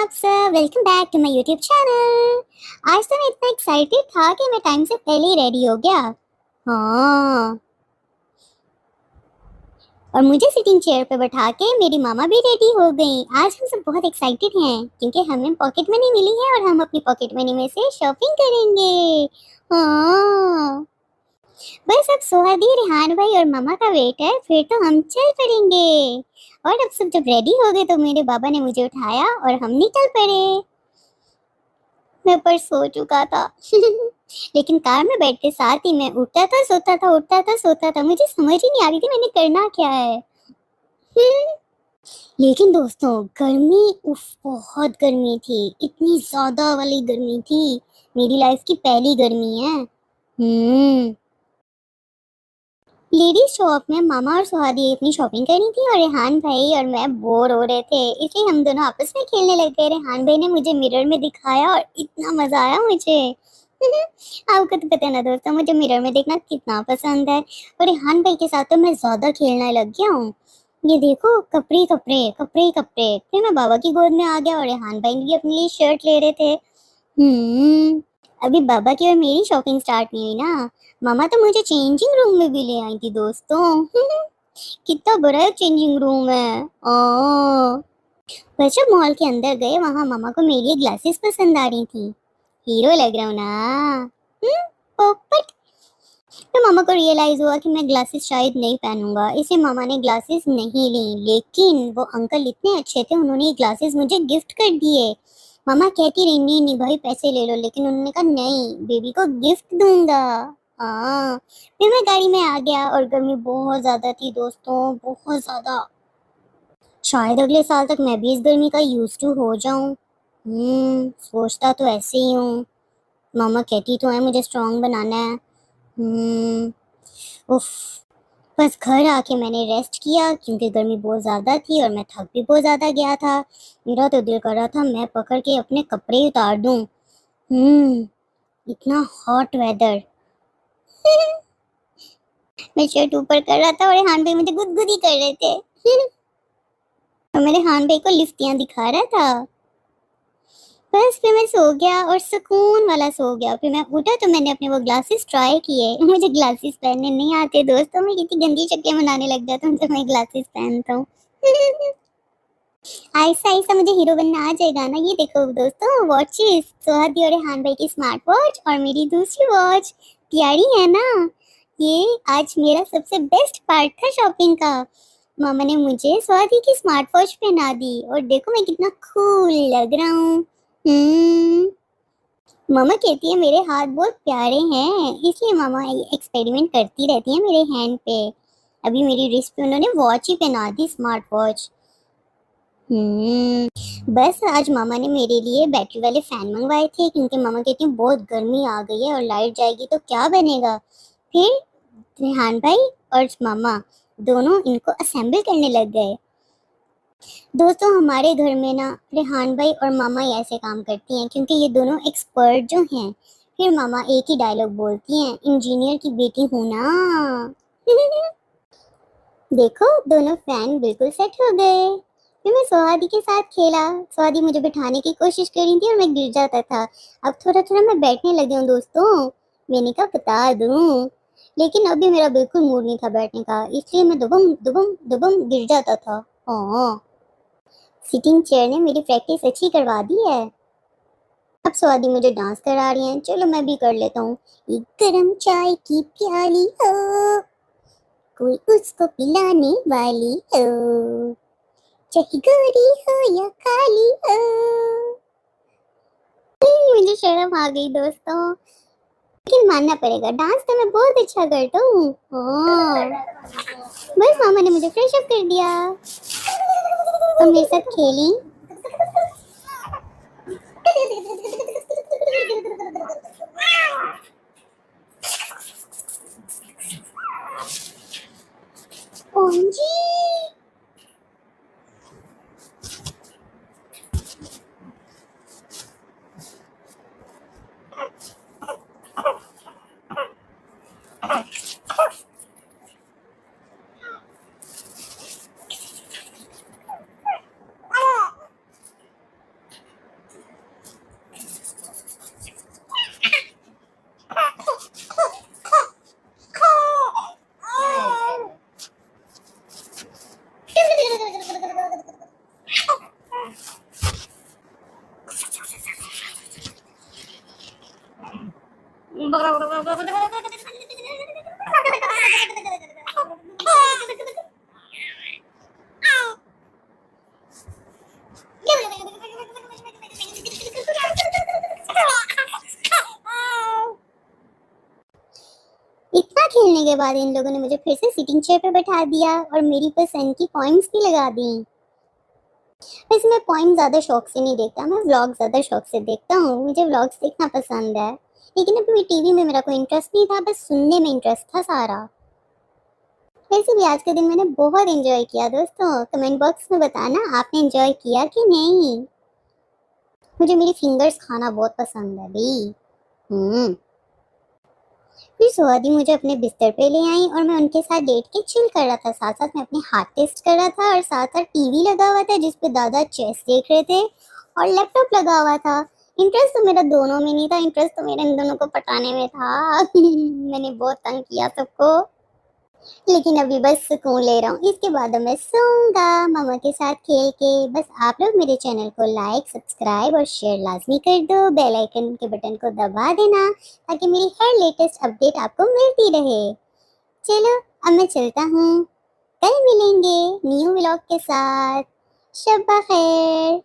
आप सब, welcome back to my YouTube channel. आज तो मैं इतना एक्साइटेड था कि मैं टाइम से पहले ही रेडी हो गया। हाँ, और मुझे सिटिंग चेयर पे बैठा के मेरी मामा भी रेडी हो गई। आज हम सब बहुत एक्साइटेड हैं क्योंकि हमें पॉकेट मनी मिली है और हम अपनी पॉकेट मनी में से शॉपिंग करेंगे। हाँ, बस अब सोहादी, रेहान भाई और मामा का वेट है, फिर तो हम चल पड़ेंगे। और अब सब जब रेडी हो गए तो मेरे बाबा ने मुझे उठाया और हम निकल पड़े। मैं पर सो चुका था लेकिन कार में बैठते साथ ही मैं उठता था सोता था, उठता था सोता था, मुझे समझ ही नहीं आ रही थी मैंने करना क्या है। लेकिन दोस्तों, गर्मी, उफ, बहुत गर्मी थी, इतनी ज्यादा वाली गर्मी थी। मेरी लाइफ की पहली गर्मी है। लेडीज शॉप में मामा और सुहादी अपनी शॉपिंग करनी थी और रेहान भाई और मैं बोर हो रहे थे, इसलिए हम दोनों आपस में खेलने लग गए। रेहान भाई ने मुझे मिरर में दिखाया और इतना मजा आया मुझे आपको तो पता है ना दोस्तों, मुझे मिरर में देखना कितना पसंद है। और रेहान भाई के साथ तो मैं ज्यादा खेलने लग गया हूँ। ये देखो, कपड़े कपड़े कपड़े ही कपड़े। फिर मैं बाबा की गोद में आ गया और रेहान भाई भी अपने लिए शर्ट ले रहे थे। अभी बाबा की और मेरी शॉपिंग स्टार्ट नहीं हुई ना। मामा तो मुझे चेंजिंग रूम में भी ले आई थी दोस्तों कितना बड़ा है चेंजिंग रूम है। पर जब मॉल के अंदर गए वहां मामा को मेरी ये ग्लासेस पसंद आ रही थी। हीरो लग रहा हूँ ना। पोपट। तो मामा को रियलाइज हुआ कि मैं ग्लासेस शायद नहीं पहनूंगा, इसलिए मामा ने ग्लासेस नहीं ली। लेकिन वो अंकल इतने अच्छे थे, उन्होंने ये ग्लासेस मुझे गिफ्ट कर दिए। मामा कहती रही नहीं नहीं भाई पैसे ले लो, लेकिन उन्होंने कहा नहीं, बेबी को गिफ्ट दूंगा। हाँ, फिर मैं गाड़ी में आ गया और गर्मी बहुत ज्यादा थी दोस्तों, बहुत ज्यादा। शायद अगले साल तक मैं भी इस गर्मी का यूज टू हो जाऊं। सोचता तो ऐसे ही हूँ। मामा कहती तो है मुझे स्ट्रांग बनाना है। हम्म उफ। बस घर आके मैंने रेस्ट किया क्योंकि गर्मी बहुत ज़्यादा थी और मैं थक भी बहुत ज़्यादा गया था। मेरा तो दिल कर रहा था मैं पकड़ के अपने कपड़े ही उतार दूं। इतना हॉट वेदर मैं शर्ट ऊपर कर रहा था और रेहान भाई मुझे गुदगुदी कर रहे थे और मेरे रेहान भाई को लिफ्टियां दिखा रहा था। बस फिर मैं सो गया और सुकून वाला सो गया। फिर मैं उठा तो मैंने अपने वो ग्लासेस ट्राई किए मुझे ग्लासेस पहनने नहीं आते दोस्तों, मैं कितनी गंदी शक्लें बनाने लग जाता हूँ जब मैं ग्लासेस पहनता हूँ आहिस्ता आहिस्ता मुझे हीरो बनना आ जाएगा ना। ये देखो दोस्तों, वॉचेस, सोहादी और रेहान भाई की स्मार्ट वॉच और मेरी दूसरी वॉच, प्यारी है ना। ये आज मेरा सबसे बेस्ट पार्ट था शॉपिंग का। मामा ने मुझे स्वाति की स्मार्ट वॉच पहना दी और देखो मैं कितना कूल लग रहा हूँ। मामा कहती है मेरे हाथ बहुत प्यारे हैं, इसलिए मामा एक्सपेरिमेंट करती रहती है मेरे हैंड पे। अभी मेरी रिस्ट पे उन्होंने वॉच ही पहना दी, स्मार्ट वॉच। बस आज मामा ने मेरे लिए बैटरी वाले फैन मंगवाए थे क्योंकि मामा कहती है बहुत गर्मी आ गई है और लाइट जाएगी तो क्या बनेगा। फिर रेहान भाई और मामा दोनों इनको असेंबल करने लग गए। दोस्तों, हमारे घर में ना रेहान भाई और मामा ही ऐसे काम करती हैं क्योंकि ये दोनों एक्सपर्ट जो हैं। फिर मामा एक ही डायलॉग बोलती हैं, इंजीनियर की बेटी हूँ ना देखो दोनों फैन बिल्कुल सेट हो गए। फिर मैं सोहादी के साथ खेला। सोहादी मुझे बिठाने की कोशिश कर रही थी और मैं गिर जाता था। अब थोड़ा थोड़ा मैं बैठने लगी हूँ दोस्तों, मैंने कहा बता दूं। लेकिन अभी मेरा बिल्कुल मूड नहीं था बैठने का, इसलिए मैं दुबम दुबम दुबम गिर जाता था। हाँ, सिटिंग चेयर ने मेरी प्रैक्टिस अच्छी करवा दी है। अब स्वादी मुझे डांस करा रही हैं, चलो मैं भी कर लेता हूँ। एक गरम चाय की प्याली हो, कोई उसको पिलाने वाली हो, चाहे गोरी हो या काली हो। मुझे शर्म आ गई दोस्तों, लेकिन मानना पड़ेगा डांस तो मैं बहुत अच्छा करता हूँ। बस मामा ने मुझे फ्रेश अप कर दिया और मेरे साथ खेली। ओंजी, खेलने के बाद इन लोगों ने मुझे फिर से सिटिंग चेयर पे बैठा दिया और मेरी पसंद की पॉइंट्स भी लगा दी। वैसे मैं पॉइंट ज़्यादा शौक से नहीं देखता, मैं व्लॉग ज़्यादा शौक से देखता हूँ, मुझे व्लॉग्स देखना पसंद है। लेकिन अभी टीवी में मेरा कोई इंटरेस्ट नहीं था, बस सुनने में इंटरेस्ट था सारा। वैसे भी आज के दिन मैंने बहुत एंजॉय किया दोस्तों, कमेंट बॉक्स में बताना आपने एंजॉय किया कि नहीं। मुझे मेरी फिंगर्स खाना बहुत पसंद है भाई। फिर सुहादी मुझे अपने बिस्तर पे ले आई और मैं उनके साथ लेट के चिल कर रहा था, साथ साथ मैं अपने हाथ टेस्ट कर रहा था और साथ साथ टीवी लगा हुआ था जिसपे दादा चेस देख रहे थे और लैपटॉप लगा हुआ था। इंटरेस्ट तो मेरा दोनों में नहीं था, इंटरेस्ट तो मेरे इन दोनों को पटाने में था। मैंने बहुत तंग किया सबको, लेकिन अभी बस सुकून ले रहा हूँ। इसके बाद अब मैं सोऊंगा मामा के साथ खेल के। बस आप लोग मेरे चैनल को लाइक, सब्सक्राइब और शेयर लाजमी कर दो, बेल आइकन के बटन को दबा देना ताकि मेरी हर लेटेस्ट अपडेट आपको मिलती रहे। चलो अब मैं चलता हूँ, कल मिलेंगे न्यू व्लॉग के साथ। शब खैर।